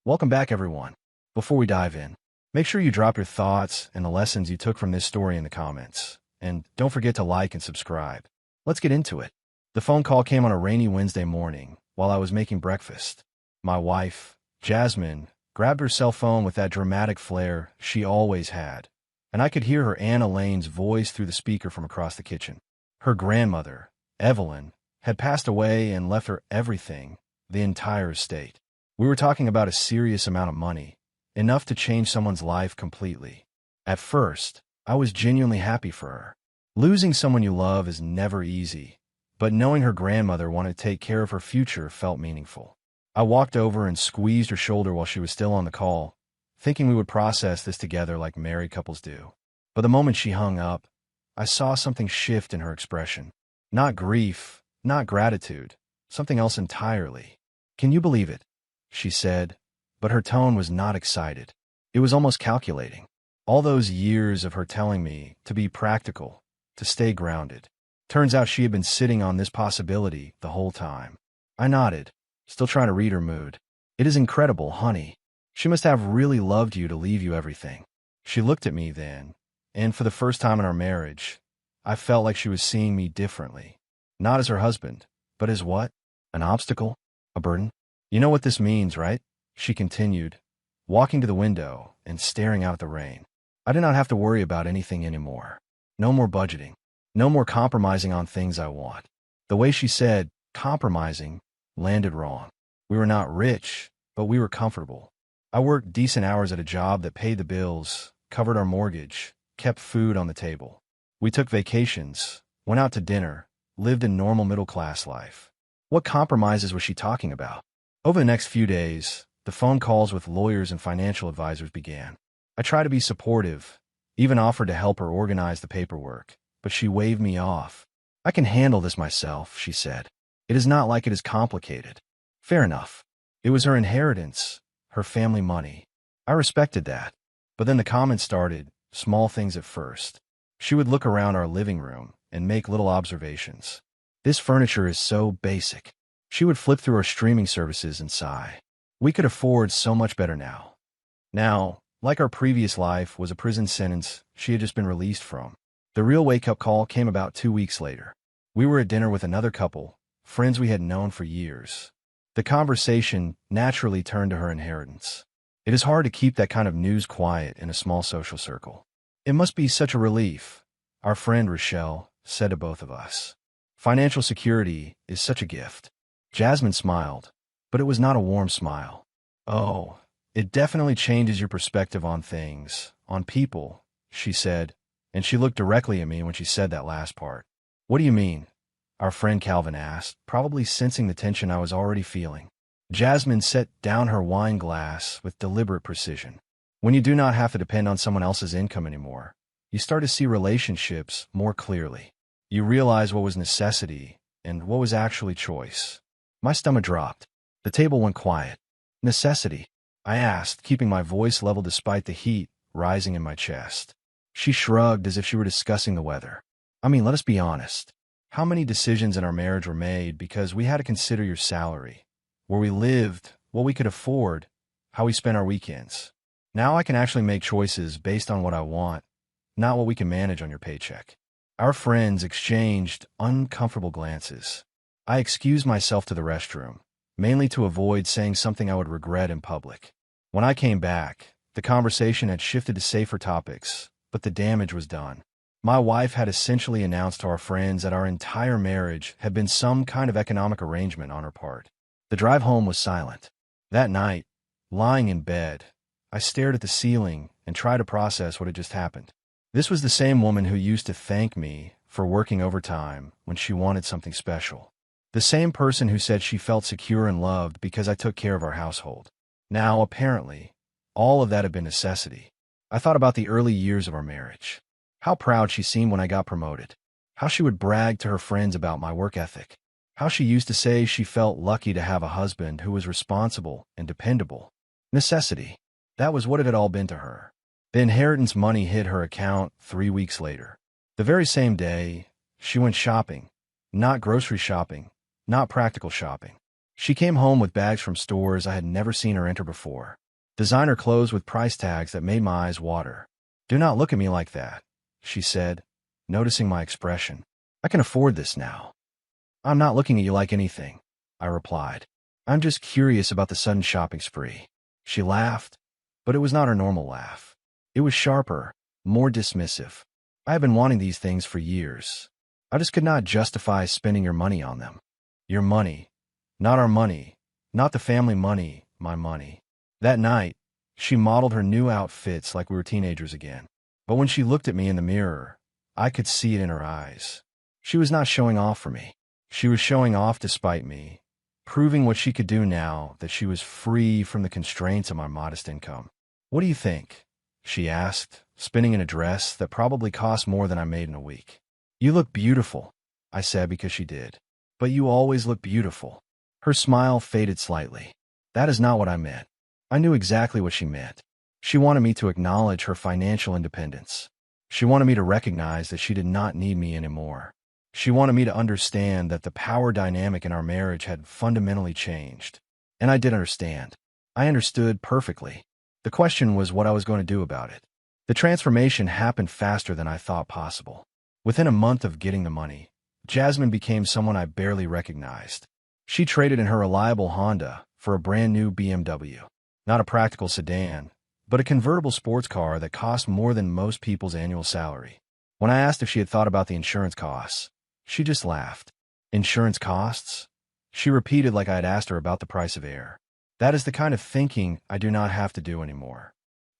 Welcome back, everyone. Before we dive in, make sure you drop your thoughts and the lessons you took from this story in the comments. And don't forget to like and subscribe. Let's get into it. The phone call came on a rainy Wednesday morning while I was making breakfast. My wife, Jasmine, grabbed her cell phone with that dramatic flair she always had, and I could hear her Aunt Elaine's voice through the speaker from across the kitchen. Her grandmother, Evelyn, had passed away and left her everything, the entire estate. We were talking about a serious amount of money, enough to change someone's life completely. At first, I was genuinely happy for her. Losing someone you love is never easy, but knowing her grandmother wanted to take care of her future felt meaningful. I walked over and squeezed her shoulder while she was still on the call, thinking we would process this together like married couples do. But the moment she hung up, I saw something shift in her expression. Not grief, not gratitude, something else entirely. "Can you believe it?" she said, but her tone was not excited. It was almost calculating. All those years of her telling me to be practical, to stay grounded. Turns out she had been sitting on this possibility the whole time. I nodded, still trying to read her mood. "It is incredible, honey. She must have really loved you to leave you everything." She looked at me then, and for the first time in our marriage, I felt like she was seeing me differently. Not as her husband, but as what? An obstacle? A burden? "You know what this means, right?" she continued, walking to the window and staring out at the rain. "I do not have to worry about anything anymore. No more budgeting. No more compromising on things I want." The way she said compromising landed wrong. We were not rich, but we were comfortable. I worked decent hours at a job that paid the bills, covered our mortgage, kept food on the table. We took vacations, went out to dinner, lived a normal middle-class life. What compromises was she talking about? Over the next few days, the phone calls with lawyers and financial advisors began. I tried to be supportive, even offered to help her organize the paperwork, but she waved me off. "I can handle this myself," she said. "It is not like it is complicated." Fair enough. It was her inheritance, her family money. I respected that. But then the comments started, small things at first. She would look around our living room and make little observations. "This furniture is so basic." She would flip through our streaming services and sigh. "We could afford so much better now." Now, like our previous life was a prison sentence she had just been released from. The real wake-up call came about 2 weeks later. We were at dinner with another couple, friends we had known for years. The conversation naturally turned to her inheritance. It is hard to keep that kind of news quiet in a small social circle. "It must be such a relief," our friend Rochelle said to both of us. "Financial security is such a gift." Jasmine smiled, but it was not a warm smile. "Oh, it definitely changes your perspective on things, on people," she said, and she looked directly at me when she said that last part. "What do you mean?" our friend Calvin asked, probably sensing the tension I was already feeling. Jasmine set down her wine glass with deliberate precision. "When you do not have to depend on someone else's income anymore, you start to see relationships more clearly. You realize what was necessity and what was actually choice." My stomach dropped. The table went quiet. "Necessity?" I asked, keeping my voice level despite the heat rising in my chest. She shrugged as if she were discussing the weather. "I mean, let us be honest. How many decisions in our marriage were made because we had to consider your salary, where we lived, what we could afford, how we spent our weekends? Now I can actually make choices based on what I want, not what we can manage on your paycheck." Our friends exchanged uncomfortable glances. I excused myself to the restroom, mainly to avoid saying something I would regret in public. When I came back, the conversation had shifted to safer topics, but the damage was done. My wife had essentially announced to our friends that our entire marriage had been some kind of economic arrangement on her part. The drive home was silent. That night, lying in bed, I stared at the ceiling and tried to process what had just happened. This was the same woman who used to thank me for working overtime when she wanted something special. The same person who said she felt secure and loved because I took care of our household. Now, apparently, all of that had been necessity. I thought about the early years of our marriage. How proud she seemed when I got promoted. How she would brag to her friends about my work ethic. How she used to say she felt lucky to have a husband who was responsible and dependable. Necessity. That was what it had all been to her. The inheritance money hit her account 3 weeks later. The very same day, she went shopping. Not grocery shopping, not practical shopping. She came home with bags from stores I had never seen her enter before. Designer clothes with price tags that made my eyes water. "Do not look at me like that," she said, noticing my expression. "I can afford this now." "I'm not looking at you like anything," I replied. "I'm just curious about the sudden shopping spree." She laughed, but it was not her normal laugh. It was sharper, more dismissive. "I have been wanting these things for years. I just could not justify spending your money on them." "Your money. Not our money. Not the family money, my money." That night, she modeled her new outfits like we were teenagers again. But when she looked at me in the mirror, I could see it in her eyes. She was not showing off for me. She was showing off despite me, proving what she could do now that she was free from the constraints of my modest income. "What do you think?" she asked, spinning in a dress that probably cost more than I made in a week. "You look beautiful," I said because she did. "But you always look beautiful." Her smile faded slightly. "That is not what I meant." I knew exactly what she meant. She wanted me to acknowledge her financial independence. She wanted me to recognize that she did not need me anymore. She wanted me to understand that the power dynamic in our marriage had fundamentally changed. And I did understand. I understood perfectly. The question was what I was going to do about it. The transformation happened faster than I thought possible. Within a month of getting the money, Jasmine became someone I barely recognized. She traded in her reliable Honda for a brand new BMW. Not a practical sedan, but a convertible sports car that cost more than most people's annual salary. When I asked if she had thought about the insurance costs, she just laughed. "Insurance costs?" She repeated like I had asked her about the price of air. That is the kind of thinking I do not have to do anymore.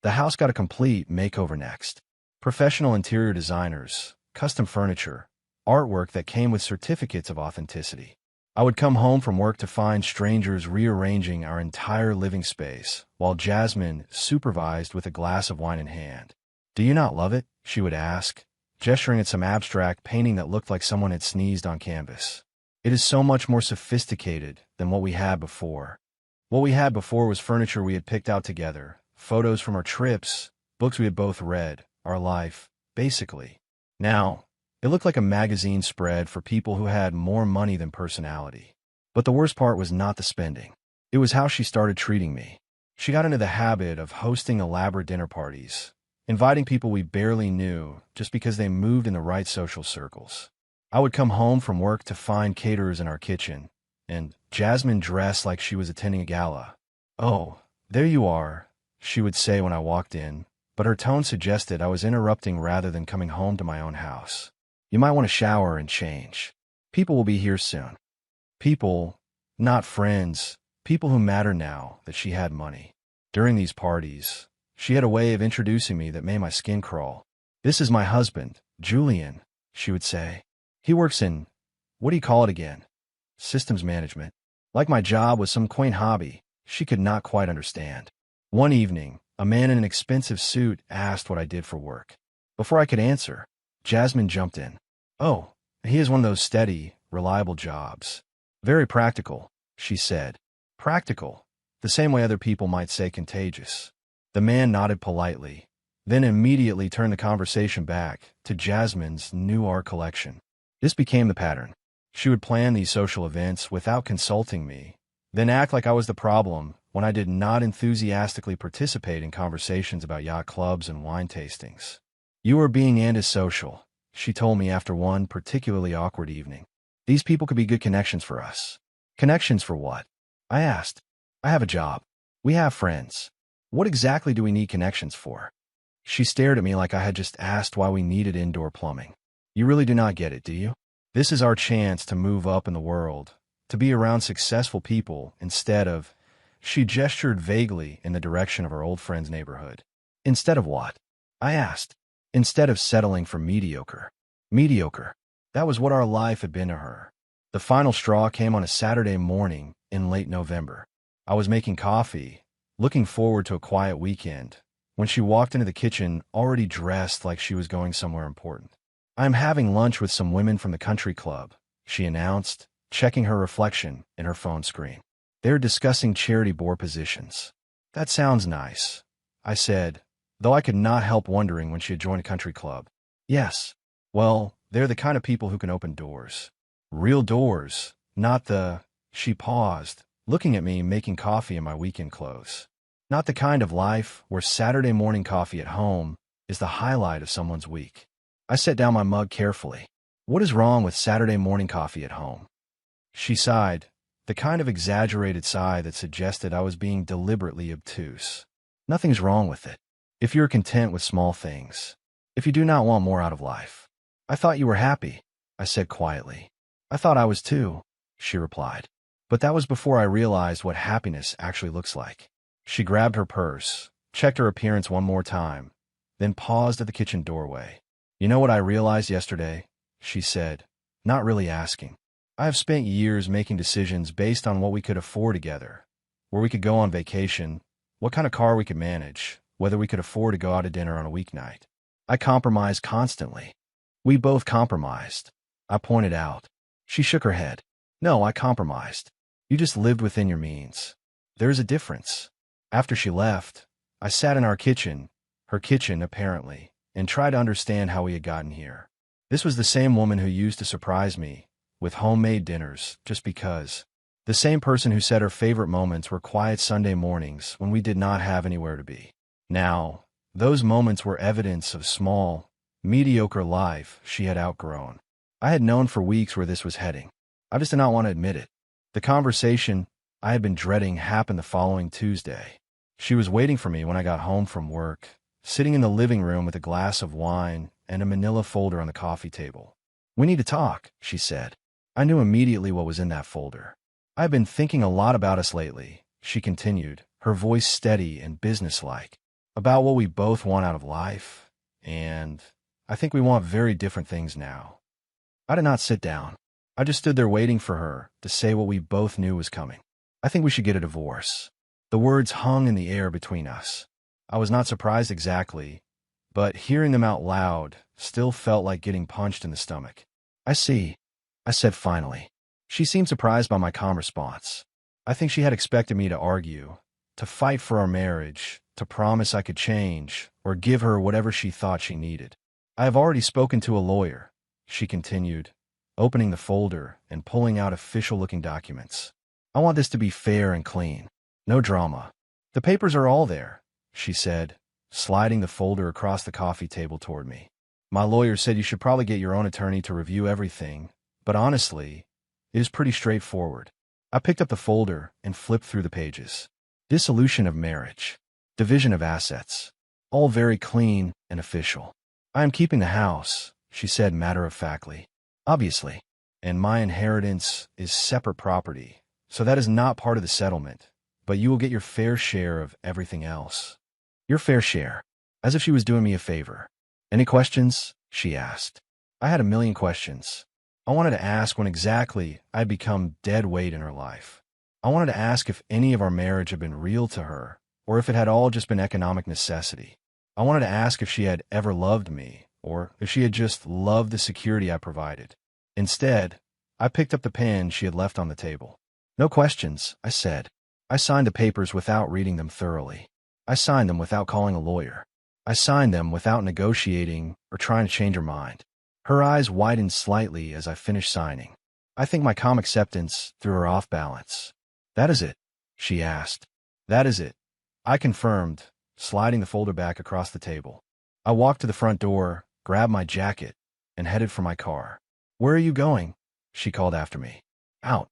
The house got a complete makeover next. Professional interior designers, custom furniture, artwork that came with certificates of authenticity. I would come home from work to find strangers rearranging our entire living space, while Jasmine supervised with a glass of wine in hand. "Do you not love it?" she would ask, gesturing at some abstract painting that looked like someone had sneezed on canvas. "It is so much more sophisticated than what we had before." What we had before was furniture we had picked out together, photos from our trips, books we had both read, our life, basically. Now, it looked like a magazine spread for people who had more money than personality. But the worst part was not the spending. It was how she started treating me. She got into the habit of hosting elaborate dinner parties, inviting people we barely knew just because they moved in the right social circles. I would come home from work to find caterers in our kitchen, and Jasmine dressed like she was attending a gala. "Oh, there you are," she would say when I walked in, but her tone suggested I was interrupting rather than coming home to my own house. "You might want to shower and change. People will be here soon." People, not friends, people who matter now that she had money. During these parties, she had a way of introducing me that made my skin crawl. "This is my husband, Julian," she would say. "He works in, what do you call it again? Systems management." Like my job was some quaint hobby she could not quite understand. One evening, a man in an expensive suit asked what I did for work. Before I could answer, Jasmine jumped in. "Oh, he has one of those steady, reliable jobs. Very practical," she said. Practical, the same way other people might say contagious. The man nodded politely, then immediately turned the conversation back to Jasmine's new art collection. This became the pattern. She would plan these social events without consulting me, then act like I was the problem when I did not enthusiastically participate in conversations about yacht clubs and wine tastings. "You are being antisocial," she told me after one particularly awkward evening. "These people could be good connections for us." "Connections for what?" I asked. "I have a job. We have friends. What exactly do we need connections for?" She stared at me like I had just asked why we needed indoor plumbing. "You really do not get it, do you? This is our chance to move up in the world, to be around successful people instead of—" She gestured vaguely in the direction of our old friend's neighborhood. "Instead of what?" I asked. "Instead of settling for mediocre." Mediocre. That was what our life had been to her. The final straw came on a Saturday morning in late November. I was making coffee, looking forward to a quiet weekend, when she walked into the kitchen already dressed like she was going somewhere important. "I am having lunch with some women from the country club," she announced, checking her reflection in her phone screen. "They're discussing charity board positions." "That sounds nice," I said, though I could not help wondering when she had joined a country club. "Yes. Well, they're the kind of people who can open doors. Real doors, not the—" She paused, looking at me making coffee in my weekend clothes. Not the kind of life where Saturday morning coffee at home is the highlight of someone's week. I set down my mug carefully. What is wrong with Saturday morning coffee at home? She sighed, the kind of exaggerated sigh that suggested I was being deliberately obtuse. Nothing's wrong with it. If you're content with small things, if you do not want more out of life. I thought you were happy, I said quietly. I thought I was too, she replied. But that was before I realized what happiness actually looks like. She grabbed her purse, checked her appearance one more time, then paused at the kitchen doorway. You know what I realized yesterday? She said, not really asking. I have spent years making decisions based on what we could afford together, where we could go on vacation, what kind of car we could manage, whether we could afford to go out to dinner on a weeknight. I compromised constantly. We both compromised, I pointed out. She shook her head. No, I compromised. You just lived within your means. There's a difference. After she left, I sat in our kitchen, her kitchen apparently, and tried to understand how we had gotten here. This was the same woman who used to surprise me with homemade dinners just because. The same person who said her favorite moments were quiet Sunday mornings when we did not have anywhere to be. Now, those moments were evidence of small, mediocre life she had outgrown. I had known for weeks where this was heading. I just did not want to admit it. The conversation I had been dreading happened the following Tuesday. She was waiting for me when I got home from work, sitting in the living room with a glass of wine and a manila folder on the coffee table. We need to talk, she said. I knew immediately what was in that folder. I have been thinking a lot about us lately, she continued, her voice steady and businesslike, about what we both want out of life, and I think we want very different things now. I did not sit down. I just stood there waiting for her to say what we both knew was coming. I think we should get a divorce. The words hung in the air between us. I was not surprised exactly, but hearing them out loud still felt like getting punched in the stomach. I see, I said finally. She seemed surprised by my calm response. I think she had expected me to argue, to fight for our marriage, to promise I could change, or give her whatever she thought she needed. I have already spoken to a lawyer, she continued, opening the folder and pulling out official-looking documents. I want this to be fair and clean. No drama. The papers are all there, she said, sliding the folder across the coffee table toward me. My lawyer said you should probably get your own attorney to review everything, but honestly, it is pretty straightforward. I picked up the folder and flipped through the pages. Dissolution of marriage. Division of assets. All very clean and official. I am keeping the house, she said matter-of-factly. Obviously. And my inheritance is separate property, so that is not part of the settlement, but you will get your fair share of everything else. Your fair share. As if she was doing me a favor. Any questions? She asked. I had a million questions. I wanted to ask when exactly I had become dead weight in her life. I wanted to ask if any of our marriage had been real to her, or if it had all just been economic necessity. I wanted to ask if she had ever loved me, or if she had just loved the security I provided. Instead, I picked up the pen she had left on the table. No questions, I said. I signed the papers without reading them thoroughly. I signed them without calling a lawyer. I signed them without negotiating or trying to change her mind. Her eyes widened slightly as I finished signing. I think my calm acceptance threw her off balance. That is it, she asked. That is it, I confirmed, sliding the folder back across the table. I walked to the front door, grabbed my jacket, and headed for my car. Where are you going? She called after me. Out,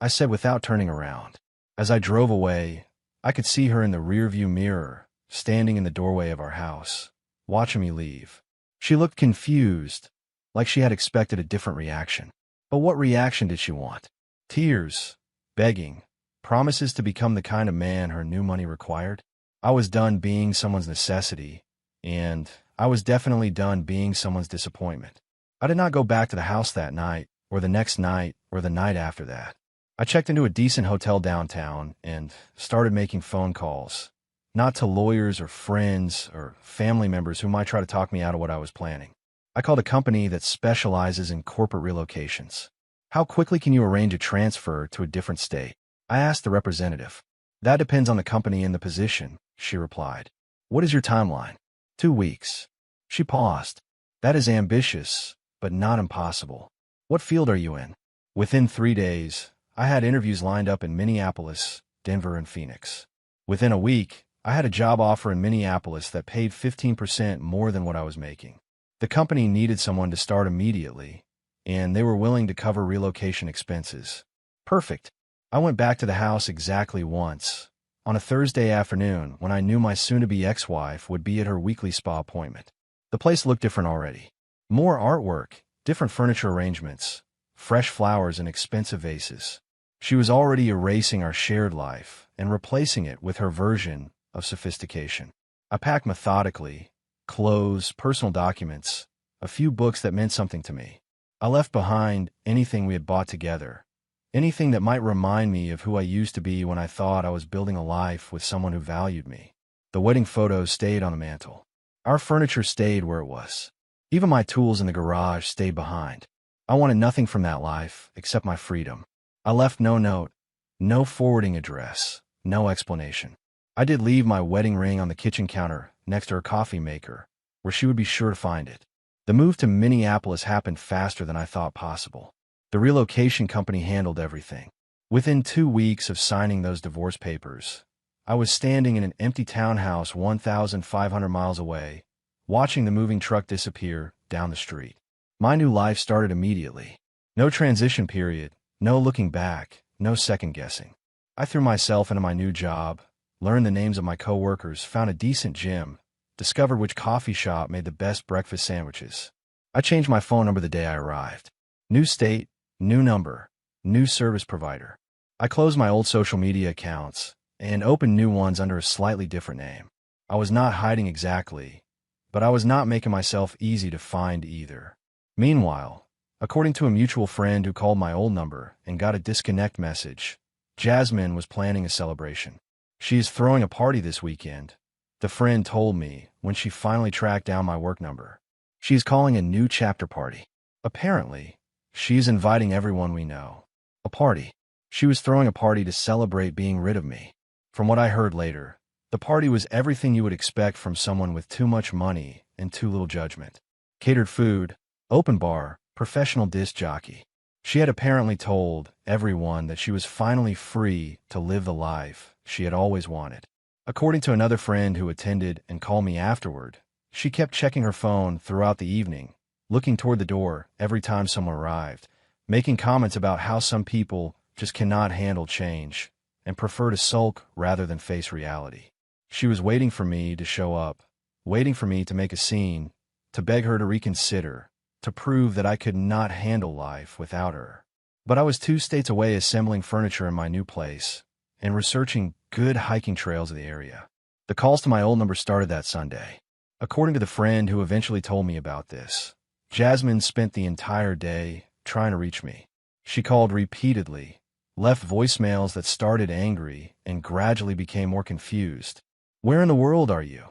I said without turning around. As I drove away, I could see her in the rearview mirror, standing in the doorway of our house, watching me leave. She looked confused, like she had expected a different reaction. But what reaction did she want? Tears, begging, promises to become the kind of man her new money required? I was done being someone's necessity, and I was definitely done being someone's disappointment. I did not go back to the house that night, or the next night, or the night after that. I checked into a decent hotel downtown and started making phone calls, not to lawyers or friends or family members who might try to talk me out of what I was planning. I called a company that specializes in corporate relocations. How quickly can you arrange a transfer to a different state? I asked the representative. That depends on the company and the position, she replied. What is your timeline? 2 weeks. She paused. That is ambitious, but not impossible. What field are you in? Within 3 days, I had interviews lined up in Minneapolis, Denver, and Phoenix. Within a week, I had a job offer in Minneapolis that paid 15% more than what I was making. The company needed someone to start immediately, and they were willing to cover relocation expenses. Perfect. I went back to the house exactly once, on a Thursday afternoon when I knew my soon-to-be ex-wife would be at her weekly spa appointment. The place looked different already. More artwork, different furniture arrangements, fresh flowers and expensive vases. She was already erasing our shared life and replacing it with her version of sophistication. I packed methodically, clothes, personal documents, a few books that meant something to me. I left behind anything we had bought together, anything that might remind me of who I used to be when I thought I was building a life with someone who valued me. The wedding photos stayed on the mantle. Our furniture stayed where it was. Even my tools in the garage stayed behind. I wanted nothing from that life except my freedom. I left no note, no forwarding address, no explanation. I did leave my wedding ring on the kitchen counter next to her coffee maker, where she would be sure to find it. The move to Minneapolis happened faster than I thought possible. The relocation company handled everything. Within 2 weeks of signing those divorce papers, I was standing in an empty townhouse 1,500 miles away, watching the moving truck disappear down the street. My new life started immediately. No transition period, no looking back, no second guessing. I threw myself into my new job, learned the names of my coworkers, found a decent gym, discovered which coffee shop made the best breakfast sandwiches. I changed my phone number the day I arrived. New state, new number, new service provider. I closed my old social media accounts and opened new ones under a slightly different name. I was not hiding exactly, but I was not making myself easy to find either. Meanwhile, according to a mutual friend who called my old number and got a disconnect message, Jasmine was planning a celebration. She is throwing a party this weekend, the friend told me when she finally tracked down my work number. She is calling a new chapter party. Apparently, she is inviting everyone we know. A party. She was throwing a party to celebrate being rid of me. From what I heard later, the party was everything you would expect from someone with too much money and too little judgment. Catered food, open bar, professional disc jockey. She had apparently told everyone that she was finally free to live the life she had always wanted. According to another friend who attended and called me afterward, she kept checking her phone throughout the evening, looking toward the door every time someone arrived, making comments about how some people just cannot handle change and prefer to sulk rather than face reality. She was waiting for me to show up, waiting for me to make a scene, to beg her to reconsider, to prove that I could not handle life without her. But I was 2 states away assembling furniture in my new place and researching good hiking trails of the area. The calls to my old number started that Sunday. According to the friend who eventually told me about this, Jasmine spent the entire day trying to reach me. She called repeatedly, left voicemails that started angry and gradually became more confused. "Where in the world are you?"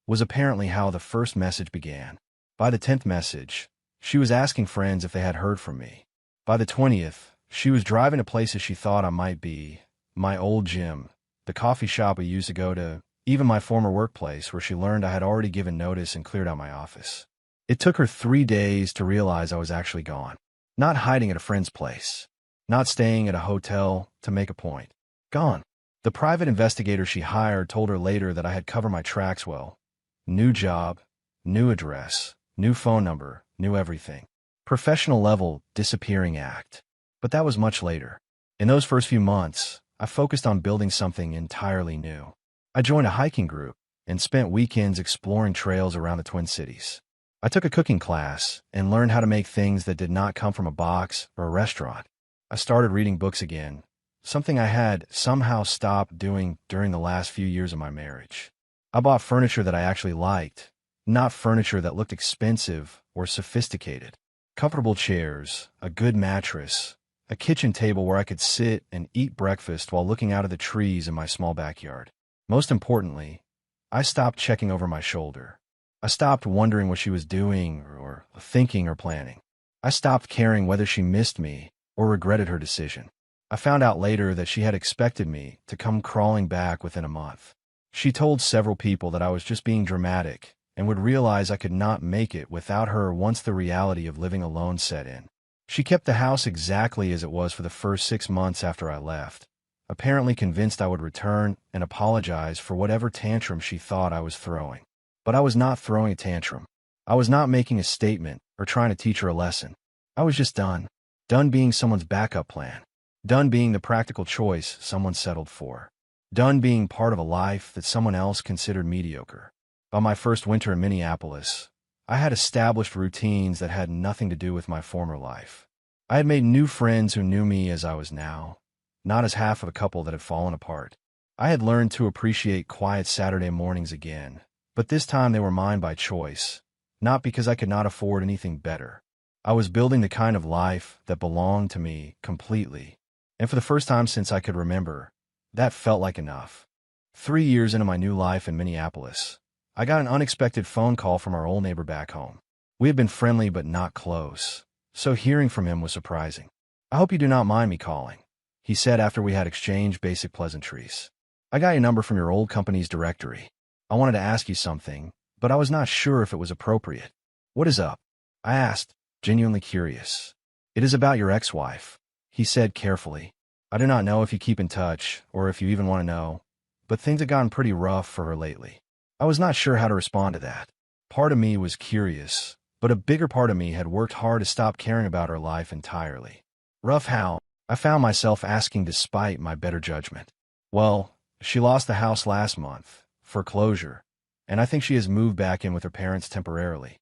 was apparently how the first message began. By the 10th message, she was asking friends if they had heard from me. By the 20th, she was driving to places she thought I might be, my old gym, the coffee shop we used to go to, even my former workplace where she learned I had already given notice and cleared out my office. It took her 3 days to realize I was actually gone. Not hiding at a friend's place. Not staying at a hotel to make a point. Gone. The private investigator she hired told her later that I had covered my tracks well. New job, new address, new phone number, new everything. Professional level disappearing act. But that was much later. In those first few months, I focused on building something entirely new. I joined a hiking group and spent weekends exploring trails around the Twin Cities. I took a cooking class and learned how to make things that did not come from a box or a restaurant. I started reading books again, something I had somehow stopped doing during the last few years of my marriage. I bought furniture that I actually liked, not furniture that looked expensive or sophisticated. Comfortable chairs, a good mattress, a kitchen table where I could sit and eat breakfast while looking out at the trees in my small backyard. Most importantly, I stopped checking over my shoulder. I stopped wondering what she was doing or thinking or planning. I stopped caring whether she missed me or regretted her decision. I found out later that she had expected me to come crawling back within a month. She told several people that I was just being dramatic and would realize I could not make it without her once the reality of living alone set in. She kept the house exactly as it was for the first 6 months after I left, apparently convinced I would return and apologize for whatever tantrum she thought I was throwing. But I was not throwing a tantrum. I was not making a statement or trying to teach her a lesson. I was just done. Done being someone's backup plan. Done being the practical choice someone settled for. Done being part of a life that someone else considered mediocre. By my first winter in Minneapolis, I had established routines that had nothing to do with my former life. I had made new friends who knew me as I was now, not as half of a couple that had fallen apart. I had learned to appreciate quiet Saturday mornings again, but this time they were mine by choice, not because I could not afford anything better. I was building the kind of life that belonged to me completely, and for the first time since I could remember, that felt like enough. 3 years into my new life in Minneapolis, I got an unexpected phone call from our old neighbor back home. We had been friendly but not close, so hearing from him was surprising. "I hope you do not mind me calling," he said after we had exchanged basic pleasantries. "I got your number from your old company's directory. I wanted to ask you something, but I was not sure if it was appropriate." "What is up?" I asked, genuinely curious. "It is about your ex-wife," he said carefully. "I do not know if you keep in touch or if you even want to know, but things have gotten pretty rough for her lately." I was not sure how to respond to that. Part of me was curious, but a bigger part of me had worked hard to stop caring about her life entirely. "Rough how?" I found myself asking despite my better judgment. "Well, she lost the house last month, foreclosure, and I think she has moved back in with her parents temporarily."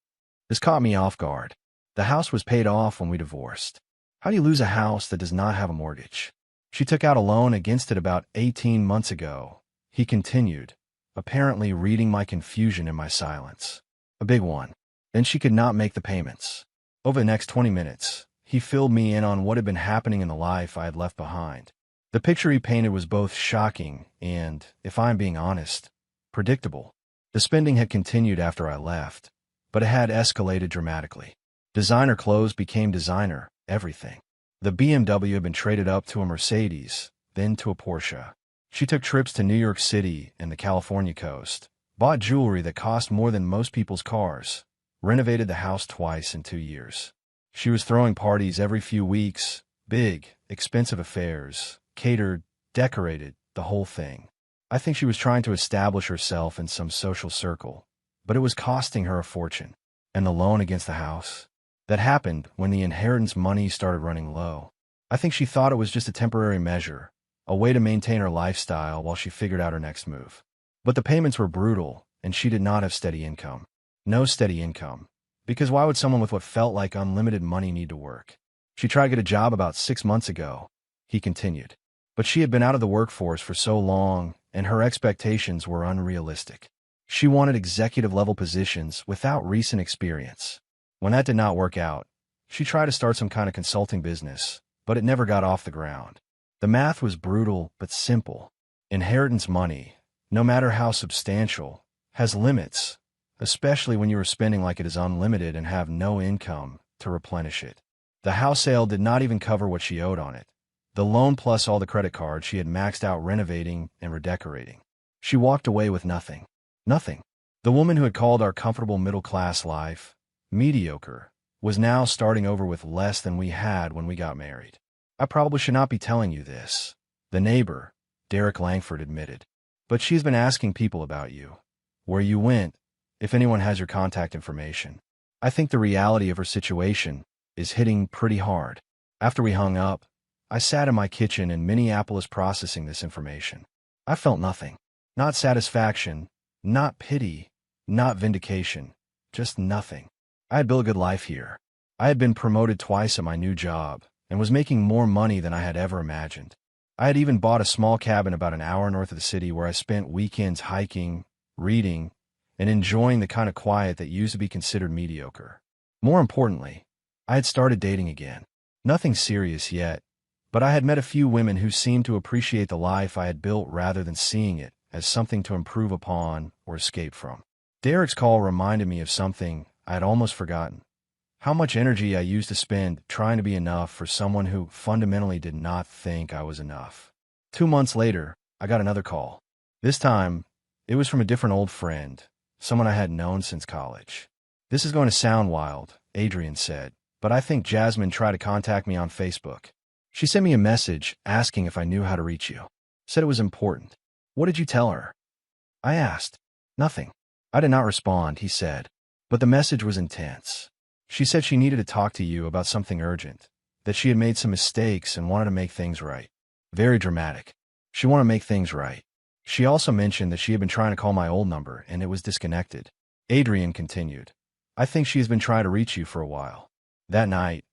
This caught me off guard. The house was paid off when we divorced. How do you lose a house that does not have a mortgage? "She took out a loan against it about 18 months ago," he continued, apparently reading my confusion in my silence. "A big one. Then she could not make the payments." Over the next 20 minutes, he filled me in on what had been happening in the life I had left behind. The picture he painted was both shocking and, if I'm being honest, predictable. The spending had continued after I left, but it had escalated dramatically. Designer clothes became designer everything. The BMW had been traded up to a Mercedes, then to a Porsche. She took trips to New York City and the California coast, bought jewelry that cost more than most people's cars, renovated the house twice in 2 years. She was throwing parties every few weeks, big, expensive affairs, catered, decorated, the whole thing. I think she was trying to establish herself in some social circle, but it was costing her a fortune. And the loan against the house? That happened when the inheritance money started running low. I think she thought it was just a temporary measure, a way to maintain her lifestyle while she figured out her next move. But the payments were brutal, and she did not have steady income. No steady income. Because why would someone with what felt like unlimited money need to work? "She tried to get a job about 6 months ago," he continued. "But she had been out of the workforce for so long, and her expectations were unrealistic. She wanted executive-level positions without recent experience. When that did not work out, she tried to start some kind of consulting business, but it never got off the ground. The math was brutal but simple. Inheritance money, no matter how substantial, has limits, especially when you are spending like it is unlimited and have no income to replenish it. The house sale did not even cover what she owed on it. The loan plus all the credit cards she had maxed out renovating and redecorating. She walked away with nothing. Nothing. The woman who had called our comfortable middle-class life mediocre was now starting over with less than we had when we got married. "I probably should not be telling you this," the neighbor, Derek Langford, admitted. "But she's been asking people about you, where you went, if anyone has your contact information. I think the reality of her situation is hitting pretty hard." After we hung up, I sat in my kitchen in Minneapolis processing this information. I felt nothing. Not satisfaction, not pity, not vindication, just nothing. I had built a good life here. I had been promoted twice at my new job and was making more money than I had ever imagined. I had even bought a small cabin about an hour north of the city where I spent weekends hiking, reading, and enjoying the kind of quiet that used to be considered mediocre. More importantly, I had started dating again. Nothing serious yet, but I had met a few women who seemed to appreciate the life I had built rather than seeing it as something to improve upon or escape from. Derek's call reminded me of something I had almost forgotten. How much energy I used to spend trying to be enough for someone who fundamentally did not think I was enough. 2 months later, I got another call. This time, it was from a different old friend, someone I had known since college. "This is going to sound wild," Adrian said, but I think Jasmine tried to contact me on Facebook. She sent me a message asking if I knew how to reach you. Said it was important. What did you tell her? I asked. Nothing. I did not respond, he said. But the message was intense. She said she needed to talk to you about something urgent, that she had made some mistakes and wanted to make things right. Very dramatic. She wanted to make things right. She also mentioned that she had been trying to call my old number and it was disconnected. Adrian continued. I think she has been trying to reach you for a while. That night,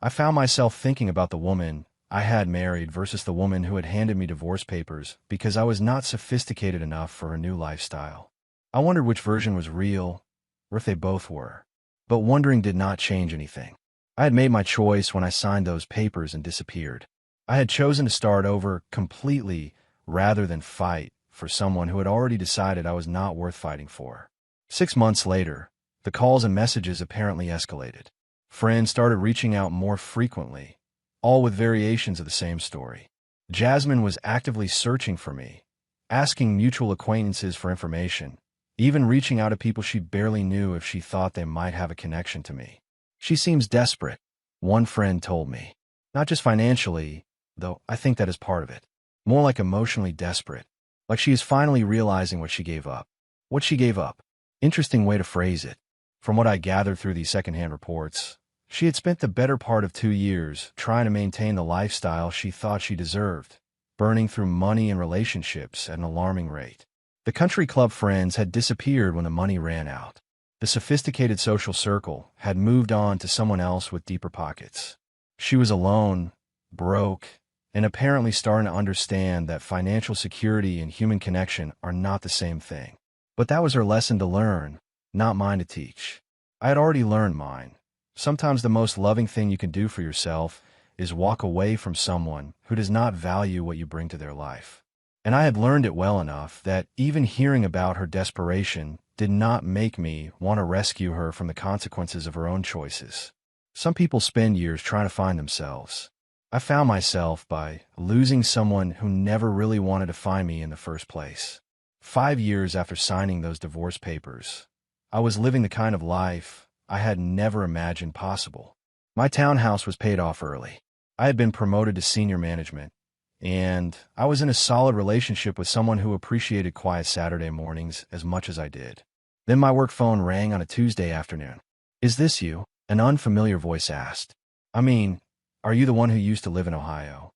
I found myself thinking about the woman I had married versus the woman who had handed me divorce papers because I was not sophisticated enough for her new lifestyle. I wondered which version was real, or if they both were. But wondering did not change anything. I had made my choice when I signed those papers and disappeared. I had chosen to start over completely rather than fight for someone who had already decided I was not worth fighting for. 6 months later, the calls and messages apparently escalated. Friends started reaching out more frequently, all with variations of the same story. Jasmine was actively searching for me, asking mutual acquaintances for information, even reaching out to people she barely knew if she thought they might have a connection to me. She seems desperate, one friend told me. Not just financially, though I think that is part of it. More like emotionally desperate. Like she is finally realizing what she gave up. What she gave up. Interesting way to phrase it. From what I gathered through these secondhand reports, she had spent the better part of 2 years trying to maintain the lifestyle she thought she deserved, burning through money and relationships at an alarming rate. The country club friends had disappeared when the money ran out. The sophisticated social circle had moved on to someone else with deeper pockets. She was alone, broke, and apparently starting to understand that financial security and human connection are not the same thing. But that was her lesson to learn, not mine to teach. I had already learned mine. Sometimes the most loving thing you can do for yourself is walk away from someone who does not value what you bring to their life. And I had learned it well enough that even hearing about her desperation did not make me want to rescue her from the consequences of her own choices. Some people spend years trying to find themselves. I found myself by losing someone who never really wanted to find me in the first place. 5 years after signing those divorce papers, I was living the kind of life I had never imagined possible. My townhouse was paid off early. I had been promoted to senior management, and I was in a solid relationship with someone who appreciated quiet Saturday mornings as much as I did. Then my work phone rang on a Tuesday afternoon. "Is this you?" An unfamiliar voice asked. "I mean, are you the one who used to live in Ohio?"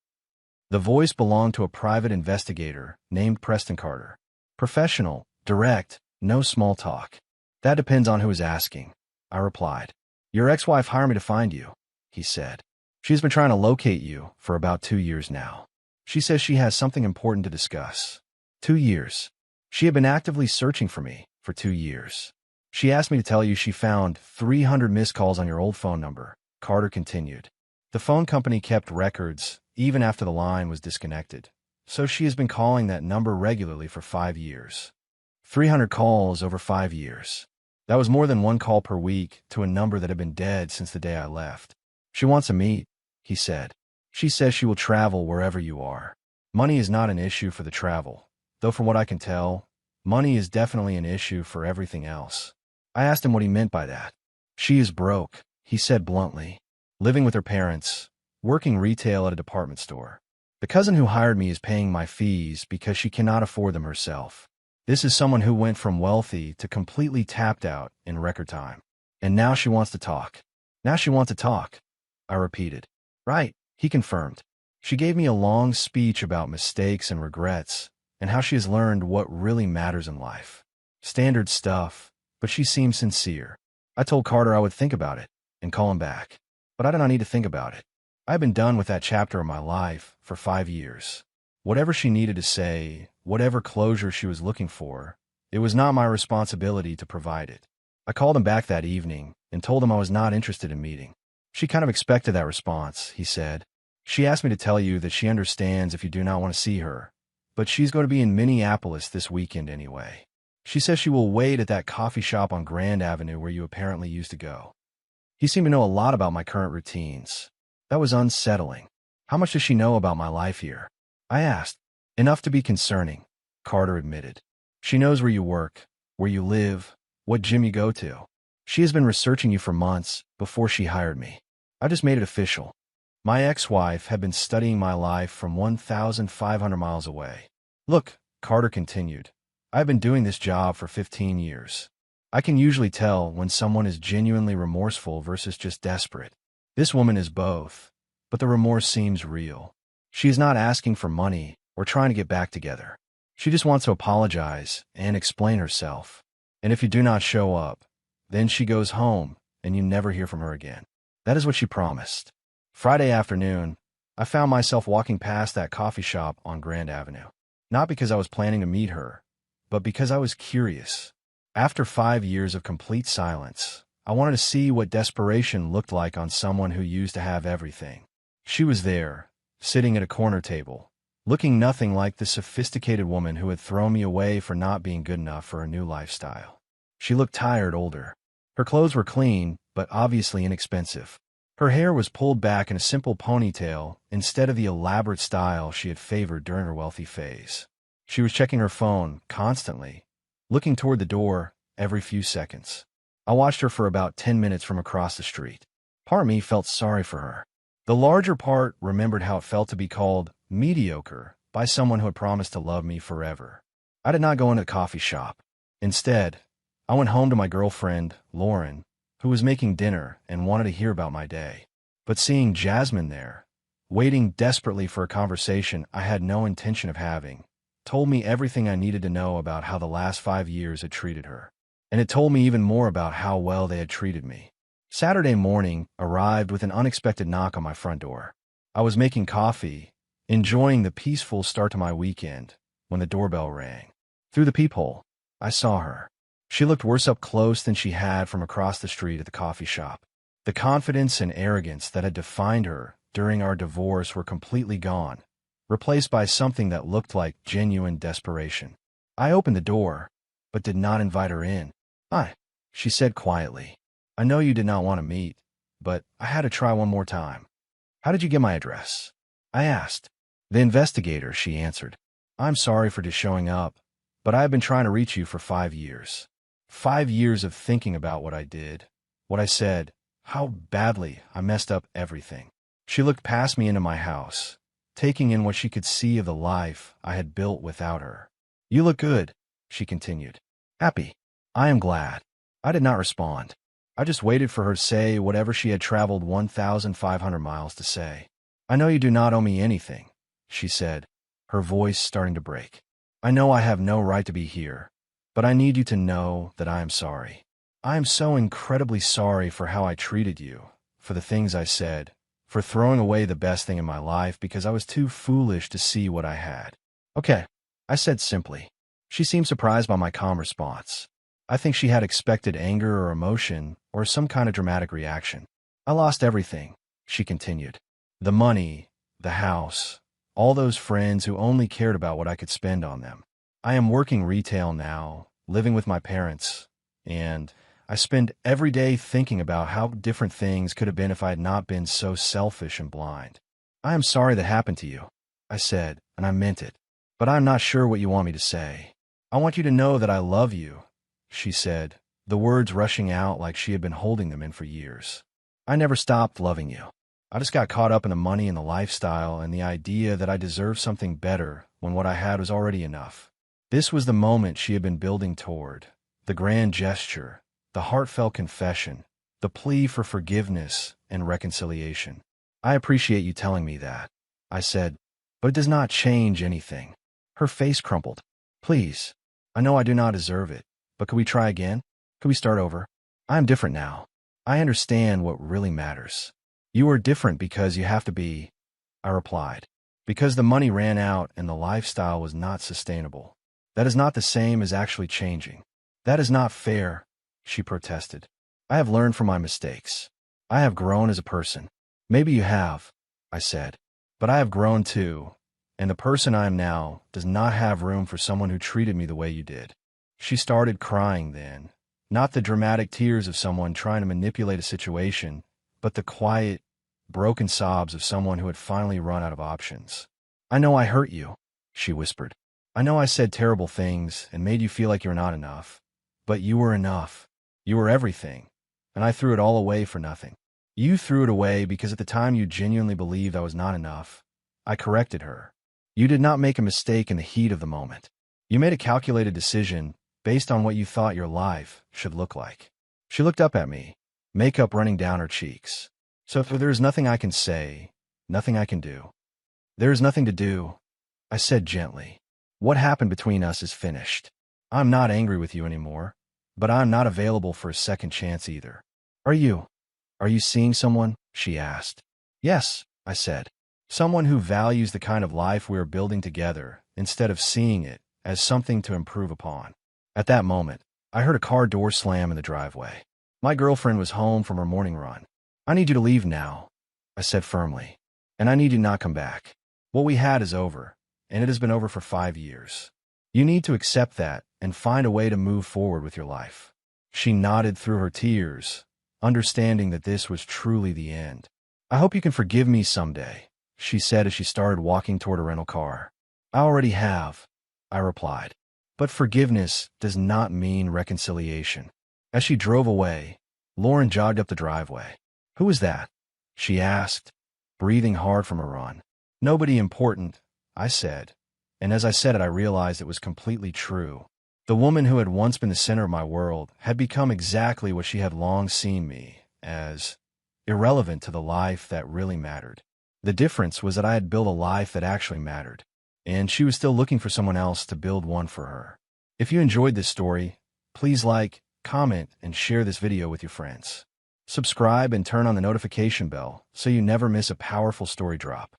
The voice belonged to a private investigator named Preston Carter. Professional, direct, no small talk. "That depends on who is asking," I replied. "Your ex-wife hired me to find you," he said. "She's been trying to locate you for about 2 years now. She says she has something important to discuss." 2 years. She had been actively searching for me for 2 years. "She asked me to tell you she found 300 missed calls on your old phone number," Carter continued. The phone company kept records even after the line was disconnected, so she has been calling that number regularly for 5 years. 300 calls over 5 years. That was more than 1 call per week to a number that had been dead since the day I left. "She wants to meet," he said. "She says she will travel wherever you are. Money is not an issue for the travel, though from what I can tell, money is definitely an issue for everything else." I asked him what he meant by that. "She is broke," he said bluntly. "Living with her parents, working retail at a department store. The cousin who hired me is paying my fees because she cannot afford them herself. This is someone who went from wealthy to completely tapped out in record time. And now she wants to talk." "Now she wants to talk," I repeated. "Right," he confirmed. She gave me a long speech about mistakes and regrets, and how she has learned what really matters in life. Standard stuff, but she seemed sincere. I told Carter I would think about it and call him back. But I did not need to think about it. I had been done with that chapter of my life for 5 years. Whatever she needed to say, whatever closure she was looking for, it was not my responsibility to provide it. I called him back that evening and told him I was not interested in meeting. "She kind of expected that response," he said. "She asked me to tell you that she understands if you do not want to see her, but she's going to be in Minneapolis this weekend anyway. She says she will wait at that coffee shop on Grand Avenue where you apparently used to go." He seemed to know a lot about my current routines. That was unsettling. "How much does she know about my life here?" I asked. "Enough to be concerning," Carter admitted. "She knows where you work, where you live, what gym you go to. She has been researching you for months before she hired me. I just made it official. My ex-wife had been studying my life from 1,500 miles away. Look, Carter continued, I've been doing this job for 15 years. I can usually tell when someone is genuinely remorseful versus just desperate. This woman is both, but the remorse seems real. She is not asking for money or trying to get back together. She just wants to apologize and explain herself. And if you do not show up, then she goes home and you never hear from her again. That is what she promised. Friday afternoon, I found myself walking past that coffee shop on Grand Avenue. Not because I was planning to meet her, but because I was curious. After 5 years of complete silence, I wanted to see what desperation looked like on someone who used to have everything. She was there, sitting at a corner table, looking nothing like the sophisticated woman who had thrown me away for not being good enough for a new lifestyle. She looked tired, older. Her clothes were clean, but obviously inexpensive. Her hair was pulled back in a simple ponytail instead of the elaborate style she had favored during her wealthy phase. She was checking her phone constantly, looking toward the door every few seconds. I watched her for about 10 minutes from across the street. Part of me felt sorry for her. The larger part remembered how it felt to be called mediocre by someone who had promised to love me forever. I did not go into the coffee shop. Instead, I went home to my girlfriend, Lauren, who was making dinner and wanted to hear about my day. But seeing Jasmine there, waiting desperately for a conversation I had no intention of having, told me everything I needed to know about how the last 5 years had treated her. And it told me even more about how well they had treated me. Saturday morning arrived with an unexpected knock on my front door. I was making coffee, enjoying the peaceful start to my weekend, when the doorbell rang. Through the peephole, I saw her. She looked worse up close than she had from across the street at the coffee shop. The confidence and arrogance that had defined her during our divorce were completely gone, replaced by something that looked like genuine desperation. I opened the door, but did not invite her in. "Hi," she said quietly. "I know you did not want to meet, but I had to try one more time." "How did you get my address?" I asked. "The investigator," she answered. "I'm sorry for just showing up, but I have been trying to reach you for 5 years. 5 years of thinking about what I did, what I said, how badly I messed up everything." She looked past me into my house, taking in what she could see of the life I had built without her. "You look good," she continued. "Happy." "I am glad." I did not respond. I just waited for her to say whatever she had traveled 1,500 miles to say. "I know you do not owe me anything," she said, her voice starting to break. "I know I have no right to be here, but I need you to know that I am sorry. I am so incredibly sorry for how I treated you, for the things I said, for throwing away the best thing in my life because I was too foolish to see what I had." "Okay," I said simply. She seemed surprised by my calm response. I think she had expected anger or emotion or some kind of dramatic reaction. "I lost everything," she continued. "The money, the house, all those friends who only cared about what I could spend on them. I am working retail now, living with my parents, and I spend every day thinking about how different things could have been if I had not been so selfish and blind. I am sorry that happened to you," I said, and I meant it. "But I'm not sure what you want me to say." "I want you to know that I love you," she said, the words rushing out like she had been holding them in for years. "I never stopped loving you. I just got caught up in the money and the lifestyle and the idea that I deserved something better when what I had was already enough." This was the moment she had been building toward, the grand gesture, the heartfelt confession, the plea for forgiveness and reconciliation. "I appreciate you telling me that," I said, "but it does not change anything." Her face crumpled. "Please, I know I do not deserve it, but could we try again? Could we start over? I am different now. I understand what really matters." "You are different because you have to be," I replied. "Because the money ran out and the lifestyle was not sustainable. That is not the same as actually changing." "That is not fair," she protested. "I have learned from my mistakes. I have grown as a person." "Maybe you have," I said, "but I have grown too, and the person I am now does not have room for someone who treated me the way you did." She started crying then, not the dramatic tears of someone trying to manipulate a situation, but the quiet, broken sobs of someone who had finally run out of options. "I know I hurt you," she whispered. "I know I said terrible things and made you feel like you're not enough, but you were enough. You were everything, and I threw it all away for nothing." You threw it away because at the time you genuinely believed I was not enough. I corrected her. You did not make a mistake in the heat of the moment. You made a calculated decision based on what you thought your life should look like. She looked up at me, makeup running down her cheeks. So there is nothing I can say, nothing I can do. There is nothing to do, I said gently. What happened between us is finished. I'm not angry with you anymore, but I'm not available for a second chance either. Are you? Are you seeing someone? She asked. Yes, I said. Someone who values the kind of life we are building together instead of seeing it as something to improve upon. At that moment, I heard a car door slam in the driveway. My girlfriend was home from her morning run. I need you to leave now, I said firmly, and I need you to not come back. What we had is over, and it has been over for 5 years. You need to accept that and find a way to move forward with your life. She nodded through her tears, understanding that this was truly the end. I hope you can forgive me someday, she said as she started walking toward a rental car. I already have, I replied. But forgiveness does not mean reconciliation. As she drove away, Lauren jogged up the driveway. Who was that? She asked, breathing hard from her run. Nobody important, I said. And as I said it, I realized it was completely true. The woman who had once been the center of my world had become exactly what she had long seen me as, irrelevant to the life that really mattered. The difference was that I had built a life that actually mattered, and she was still looking for someone else to build one for her. If you enjoyed this story, please like, comment, and share this video with your friends. Subscribe and turn on the notification bell so you never miss a powerful story drop.